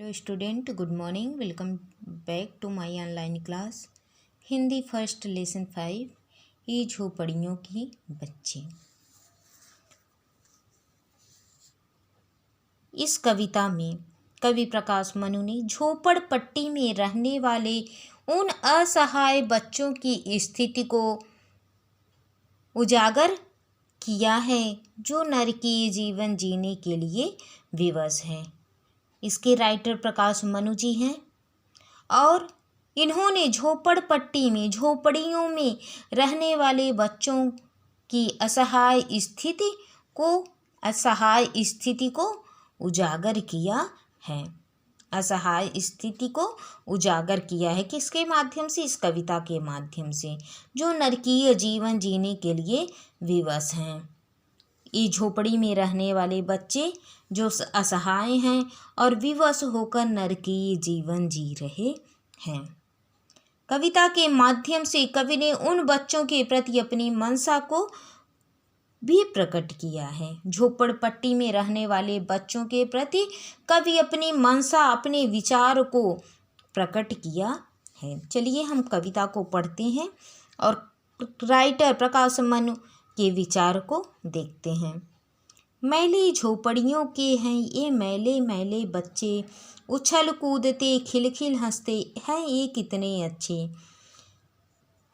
Hello student, good morning. Welcome back to my online class Hindi first lesson 5 ये झोपड़ियों की बच्चे। इस कविता में कवि प्रकाश मनु ने झोपड़पट्टी में रहने वाले उन असहाय बच्चों की स्थिति को उजागर किया है जो नरकीय जीवन जीने के लिए विवश हैं। इसके राइटर प्रकाश मनु जी हैं और इन्होंने झोपड़पट्टी में झोपड़ियों में रहने वाले बच्चों की असहाय स्थिति को उजागर किया है। असहाय स्थिति को उजागर किया है किसके माध्यम से? इस कविता के माध्यम से, जो नरकीय जीवन जीने के लिए विवश हैं। ये झोपड़ी में रहने वाले बच्चे जो असहाय हैं और विवश होकर नरकीय जीवन जी रहे हैं। कविता के माध्यम से कवि ने उन बच्चों के प्रति अपनी मंशा को भी प्रकट किया है। झोपड़पट्टी में रहने वाले बच्चों के प्रति कवि अपनी मंशा, अपने विचार को प्रकट किया है। चलिए हम कविता को पढ़ते हैं और राइटर प्रकाश मनु के विचार को देखते हैं। मैले झोपड़ियों के हैं ये मैले मैले बच्चे, उछल कूदते खिलखिल हंसते हैं ये कितने अच्छे।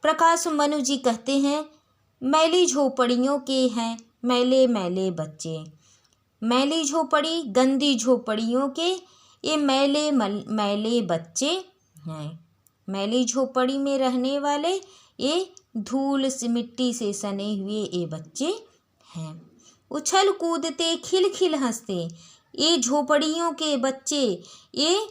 प्रकाश मनु जी कहते हैं, मैली झोपड़ियों के हैं मैले मैले बच्चे। मैली झोपड़ी, गंदी झोपड़ियों के ये मैले मैले बच्चे हैं। मैली झोपड़ी में रहने वाले ये धूल से मिट्टी से सने हुए ये बच्चे हैं। उछल कूदते खिलखिल हंसते, ये झोपड़ियों के बच्चे, ये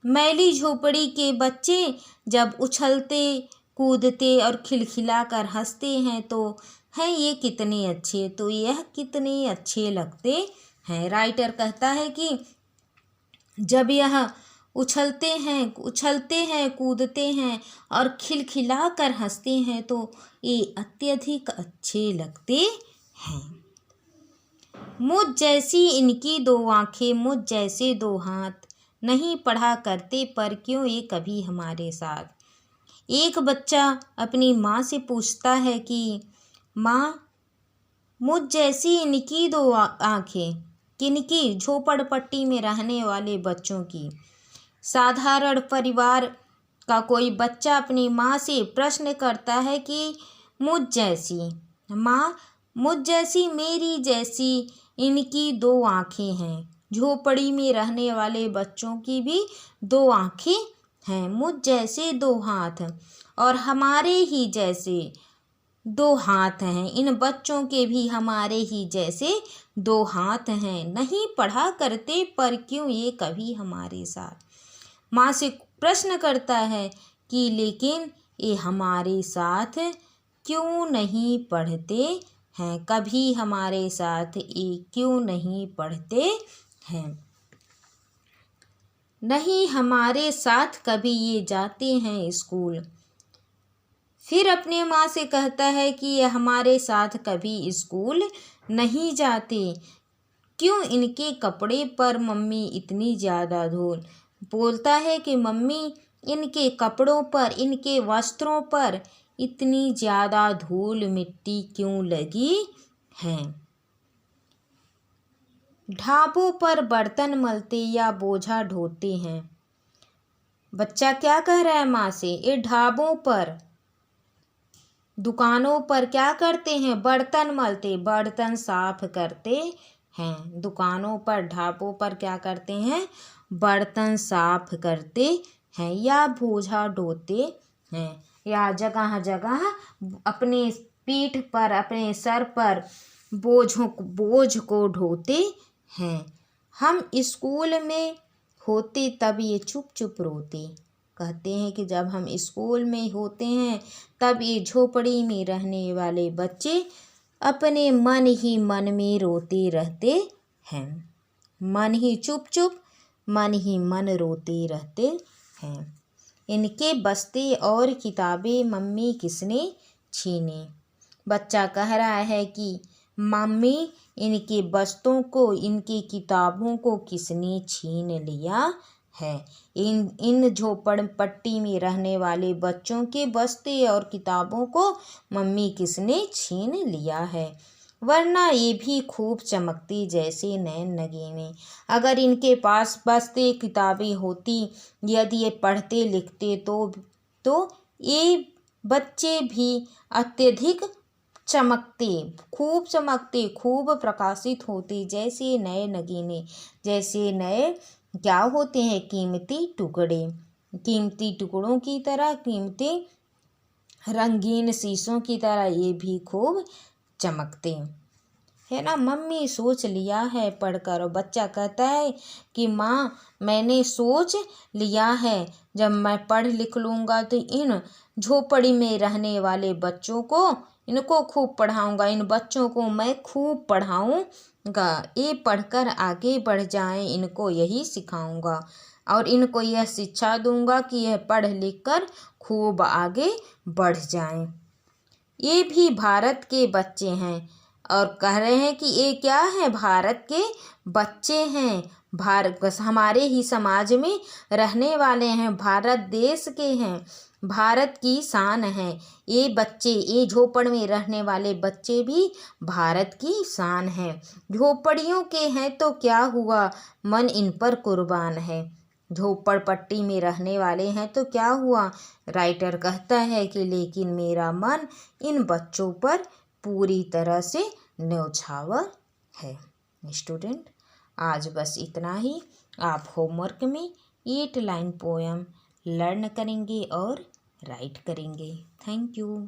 मैली झोपड़ी के बच्चे जब उछलते कूदते और खिलखिला कर हंसते हैं तो हैं ये कितने अच्छे, तो यह कितने अच्छे लगते हैं। राइटर कहता है कि जब यह उछलते हैं कूदते हैं और खिलखिला कर हंसते हैं तो ये अत्यधिक अच्छे लगते हैं। मुझ जैसी इनकी दो आंखें, मुझ जैसे दो हाथ, नहीं पढ़ा करते पर क्यों ये कभी हमारे साथ। एक बच्चा अपनी माँ से पूछता है कि माँ, मुझ जैसी इनकी दो आंखें, किनकी? झोपड़पट्टी में रहने वाले बच्चों की। साधारण परिवार का कोई बच्चा अपनी माँ से प्रश्न करता है कि मुझ जैसी माँ, मुझ जैसी, मेरी जैसी इनकी दो आंखें हैं। झोपड़ी में रहने वाले बच्चों की भी दो आंखें हैं, मुझ जैसे दो हाथ और हमारे ही जैसे दो हाथ हैं। इन बच्चों के भी हमारे ही जैसे दो हाथ हैं। नहीं पढ़ा करते पर क्यों ये कभी हमारे साथ। माँ से प्रश्न करता है कि लेकिन ये हमारे साथ क्यों नहीं पढ़ते हैं, कभी हमारे साथ ये क्यों नहीं पढ़ते हैं। नहीं हमारे साथ कभी ये जाते हैं स्कूल। फिर अपने माँ से कहता है कि ये हमारे साथ कभी स्कूल नहीं जाते। क्यों इनके कपड़े पर मम्मी इतनी ज़्यादा धूल। बोलता है कि मम्मी, इनके कपड़ों पर, इनके वस्त्रों पर इतनी ज़्यादा धूल मिट्टी क्यों लगी है। ढाबों पर बर्तन मलते या बोझा ढोते हैं। बच्चा क्या कह रहा है माँ से? ये ढाबों पर, दुकानों पर क्या करते हैं? बर्तन मलते, बर्तन साफ करते हैं। दुकानों पर, ढाबों पर क्या करते हैं? बर्तन साफ करते हैं या बोझा ढोते हैं, या जगह जगह अपने पीठ पर, अपने सर पर बोझ को ढोते हैं। हम स्कूल में होते तब ये चुप चुप रोते। कहते हैं कि जब हम स्कूल में होते हैं तब ये झोपड़ी में रहने वाले बच्चे अपने मन ही मन में रोते रहते हैं। मन ही चुप चुप, मन ही मन रोते रहते हैं। इनके बस्ते और किताबें मम्मी किसने छीने। बच्चा कह रहा है कि मम्मी, इनकी वस्तुओं को, इनकी किताबों को किसने छीन लिया है। इन झोपड़पट्टी में रहने वाले बच्चों के बस्ते और किताबों को मम्मी किसने छीन लिया है। वरना ये भी खूब चमकती जैसे नए नगीने। अगर इनके पास बस्ते किताबें होती, यदि ये पढ़ते लिखते तो ये बच्चे भी अत्यधिक चमकते, खूब प्रकाशित होते जैसे नए नगीने, जैसे नए क्या होते हैं, कीमती टुकड़े, कीमती टुकड़ों की तरह, कीमती रंगीन शीशों की तरह ये भी खूब चमकते है ना। मम्मी सोच लिया है पढ़कर। और बच्चा कहता है कि माँ, मैंने सोच लिया है, जब मैं पढ़ लिख लूँगा तो इन झोपड़ी में रहने वाले बच्चों को, इनको खूब पढ़ाऊँगा, इन बच्चों को मैं खूब पढ़ाऊँगा। ये पढ़कर आगे बढ़ जाएं, इनको यही सिखाऊँगा और इनको यह शिक्षा दूँगा कि यह पढ़ लिख कर खूब आगे बढ़ जाएं। ये भी भारत के बच्चे हैं और कह रहे हैं कि ये क्या है, भारत के बच्चे हैं, भारत बस हमारे ही समाज में रहने वाले हैं, भारत देश के हैं, भारत की शान है। ये बच्चे, ये झोपड़ में रहने वाले बच्चे भी भारत की शान है। झोपड़ियों के हैं तो क्या हुआ, मन इन पर कुर्बान है। झोपड़पट्टी में रहने वाले हैं तो क्या हुआ, राइटर कहता है कि लेकिन मेरा मन इन बच्चों पर पूरी तरह से न्यौछावर है। स्टूडेंट, आज बस इतना ही। आप होमवर्क में 8 लाइन पोएम लर्न करेंगे और राइट करेंगे। Thank you.